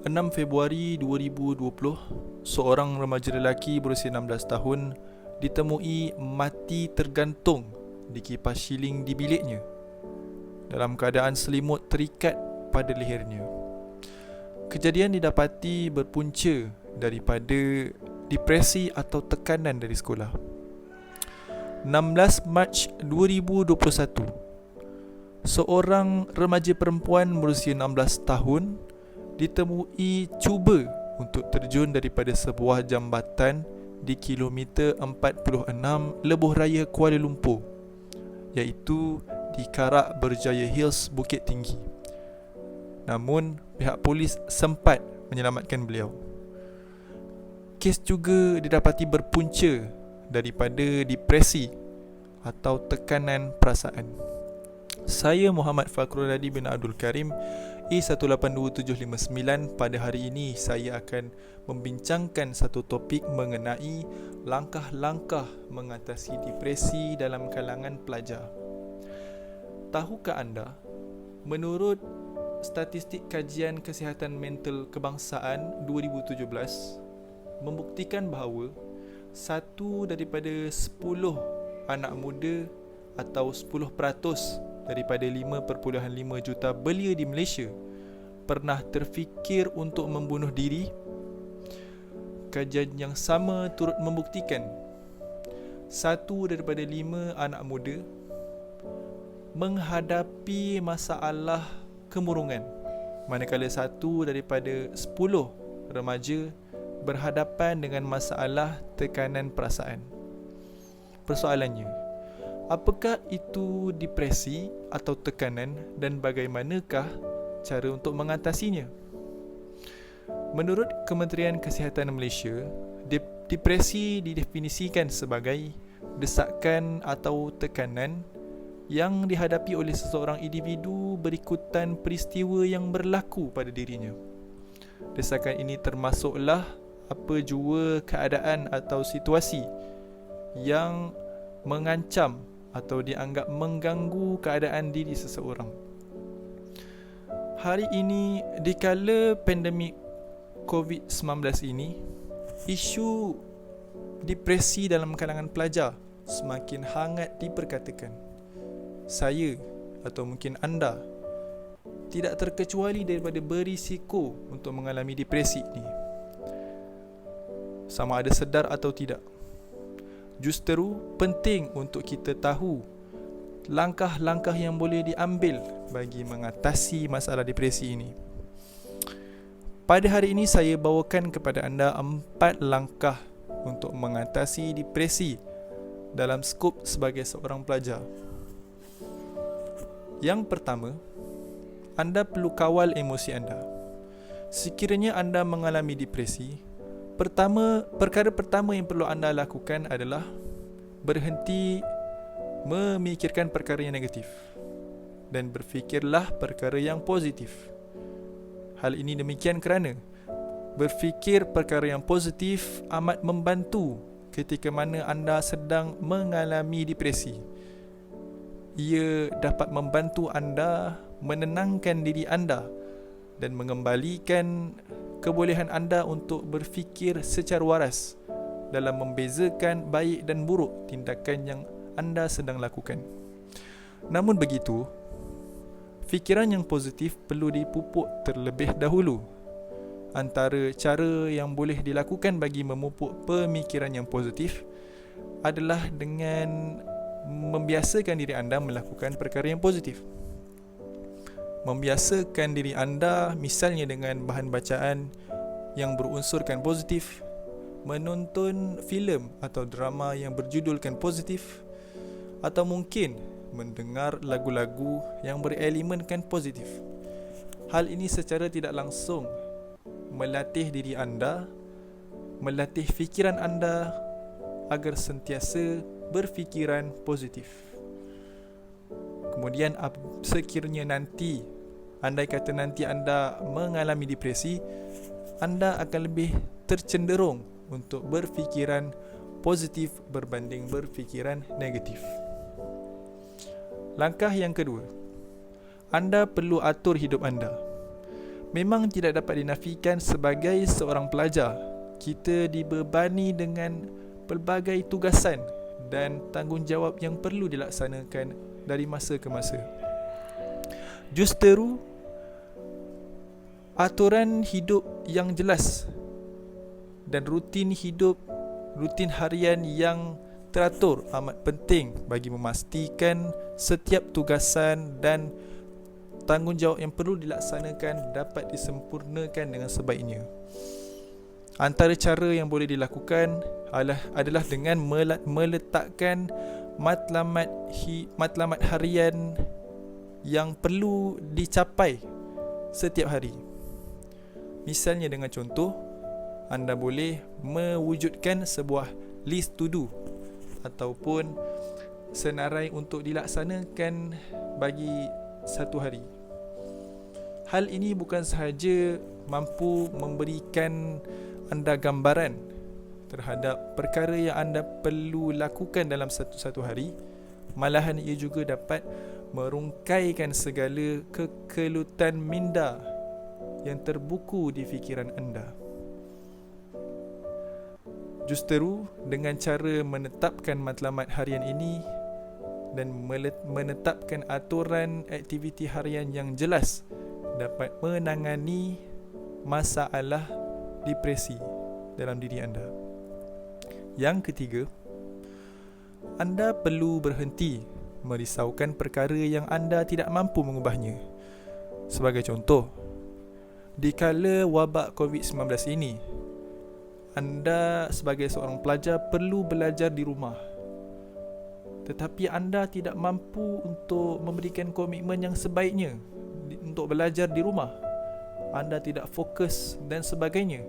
6 Februari 2020, seorang remaja lelaki berusia 16 tahun ditemui mati tergantung di kipas siling di biliknya dalam keadaan selimut terikat pada lehernya. Kejadian didapati berpunca daripada depresi atau tekanan dari sekolah. 16 Mac 2021, seorang remaja perempuan berusia 16 tahun ditemui cuba untuk terjun daripada sebuah jambatan di kilometer 46 Lebuh Raya Kuala Lumpur, iaitu di Karak Berjaya Hills, Bukit Tinggi. Namun pihak polis sempat menyelamatkan beliau. Kes juga didapati berpunca daripada depresi atau tekanan perasaan. Saya Muhammad Fakrul Radi bin Abdul Karim, E182759. Pada hari ini saya akan membincangkan satu topik mengenai langkah-langkah mengatasi depresi dalam kalangan pelajar. Tahukah anda, menurut statistik kajian kesihatan mental kebangsaan 2017 membuktikan bahawa 1 daripada 10 anak muda atau 10% daripada 5.5 juta belia di Malaysia pernah terfikir untuk membunuh diri. Kajian yang sama turut membuktikan 1 daripada 5 anak muda menghadapi masalah kemurungan, manakala 1 daripada 10 remaja berhadapan dengan masalah tekanan perasaan. Persoalannya, apakah itu depresi atau tekanan dan bagaimanakah cara untuk mengatasinya? Menurut Kementerian Kesihatan Malaysia, depresi didefinisikan sebagai desakan atau tekanan yang dihadapi oleh seseorang individu berikutan peristiwa yang berlaku pada dirinya. Desakan ini termasuklah apa jua keadaan atau situasi yang mengancam atau dianggap mengganggu keadaan diri seseorang. Hari ini, dikala pandemik COVID-19 ini, isu depresi dalam kalangan pelajar semakin hangat diperkatakan. Saya atau mungkin anda tidak terkecuali daripada berisiko untuk mengalami depresi ini, sama ada sedar atau tidak. Justeru penting untuk kita tahu langkah-langkah yang boleh diambil bagi mengatasi masalah depresi ini. Pada hari ini saya bawakan kepada anda 4 langkah untuk mengatasi depresi dalam skop sebagai seorang pelajar. Yang pertama, anda perlu kawal emosi anda. Sekiranya anda mengalami depresi, perkara pertama yang perlu anda lakukan adalah berhenti memikirkan perkara yang negatif dan berfikirlah perkara yang positif. Hal ini demikian kerana berfikir perkara yang positif amat membantu ketika mana anda sedang mengalami depresi. Ia dapat membantu anda menenangkan diri anda dan mengembalikan kebolehan anda untuk berfikir secara waras dalam membezakan baik dan buruk tindakan yang anda sedang lakukan. Namun begitu, fikiran yang positif perlu dipupuk terlebih dahulu. Antara cara yang boleh dilakukan bagi memupuk pemikiran yang positif adalah dengan membiasakan diri anda melakukan perkara yang positif. Membiasakan diri anda misalnya dengan bahan bacaan yang berunsurkan positif, menonton filem atau drama yang berjudulkan positif, atau mungkin mendengar lagu-lagu yang berelemenkan positif. Hal ini secara tidak langsung melatih diri anda, melatih fikiran anda agar sentiasa berfikiran positif. Kemudian sekiranya nanti, andai kata nanti anda mengalami depresi, anda akan lebih tercenderung untuk berfikiran positif berbanding berfikiran negatif. Langkah yang kedua, anda perlu atur hidup anda. Memang tidak dapat dinafikan sebagai seorang pelajar, kita dibebani dengan pelbagai tugasan dan tanggungjawab yang perlu dilaksanakan dari masa ke masa. Justeru, aturan hidup yang jelas dan rutin harian yang teratur amat penting bagi memastikan setiap tugasan dan tanggungjawab yang perlu dilaksanakan dapat disempurnakan dengan sebaiknya. Antara cara yang boleh dilakukan adalah dengan meletakkan matlamat harian yang perlu dicapai setiap hari. Misalnya dengan contoh, anda boleh mewujudkan sebuah list to do ataupun senarai untuk dilaksanakan bagi satu hari. Hal ini bukan sahaja mampu memberikan anda gambaran terhadap perkara yang anda perlu lakukan dalam satu hari, malahan ia juga dapat merungkaikan segala kekelutan minda yang terbuku di fikiran anda. Justeru, dengan cara menetapkan matlamat harian ini dan menetapkan aturan aktiviti harian yang jelas, dapat menangani masalah depresi dalam diri anda. Yang ketiga, anda perlu berhenti merisaukan perkara yang anda tidak mampu mengubahnya. Sebagai contoh, dikala wabak COVID-19 ini, anda sebagai seorang pelajar perlu belajar di rumah, tetapi anda tidak mampu untuk memberikan komitmen yang sebaiknya untuk belajar di rumah. Anda tidak fokus dan sebagainya,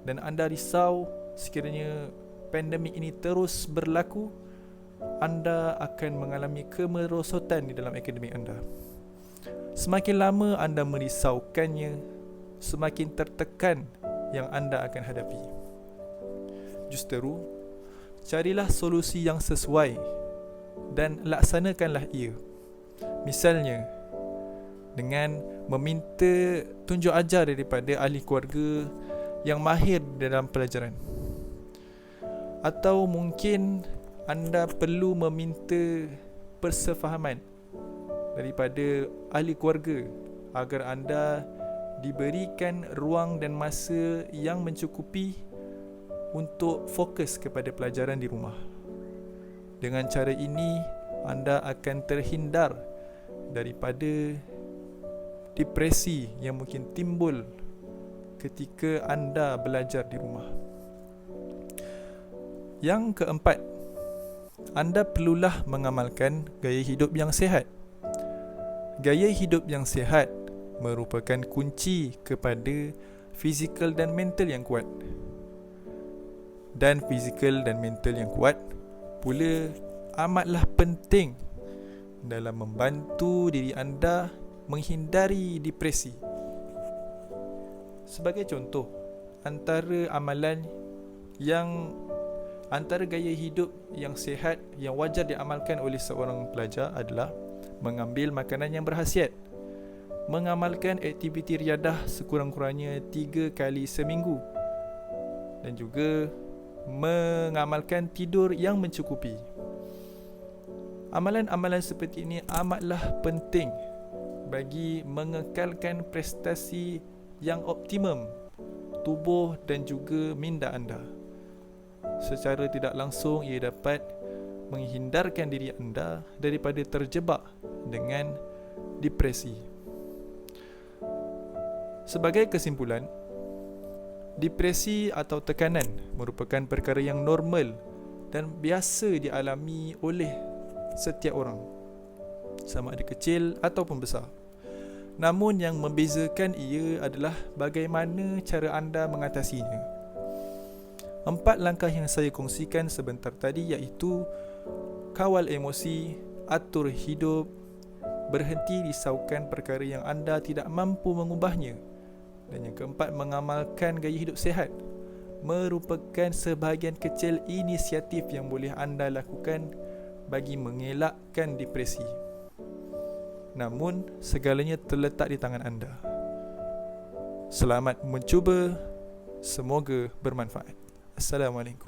dan anda risau sekiranya pandemik ini terus berlaku, anda akan mengalami kemerosotan di dalam akademik anda. Semakin lama anda merisaukannya, semakin tertekan yang anda akan hadapi. Justeru, carilah solusi yang sesuai dan laksanakanlah ia. Misalnya, dengan meminta tunjuk ajar daripada ahli keluarga yang mahir dalam pelajaran. Atau mungkin anda perlu meminta persefahaman daripada ahli keluarga agar anda diberikan ruang dan masa yang mencukupi untuk fokus kepada pelajaran di rumah. Dengan cara ini, anda akan terhindar daripada depresi yang mungkin timbul ketika anda belajar di rumah. Yang keempat, anda perlulah mengamalkan gaya hidup yang sihat. Gaya hidup yang sihat merupakan kunci kepada fizikal dan mental yang kuat. Dan fizikal dan mental yang kuat pula amatlah penting dalam membantu diri anda menghindari depresi. Sebagai contoh, antara gaya hidup yang sihat yang wajar diamalkan oleh seorang pelajar adalah mengambil makanan yang berkhasiat, mengamalkan aktiviti riadah sekurang-kurangnya 3 kali seminggu, dan juga mengamalkan tidur yang mencukupi. Amalan-amalan seperti ini amatlah penting bagi mengekalkan prestasi yang optimum tubuh dan juga minda anda. Secara tidak langsung ia dapat menghindarkan diri anda daripada terjebak dengan depresi. Sebagai kesimpulan, depresi atau tekanan merupakan perkara yang normal dan biasa dialami oleh setiap orang, sama ada kecil ataupun besar. Namun yang membezakan ia adalah bagaimana cara anda mengatasinya. 4 langkah yang saya kongsikan sebentar tadi, iaitu kawal emosi, atur hidup, berhenti risaukan perkara yang anda tidak mampu mengubahnya, dan yang keempat, mengamalkan gaya hidup sihat, merupakan sebahagian kecil inisiatif yang boleh anda lakukan bagi mengelakkan depresi. Namun, segalanya terletak di tangan anda. Selamat mencuba. Semoga bermanfaat. Assalamualaikum.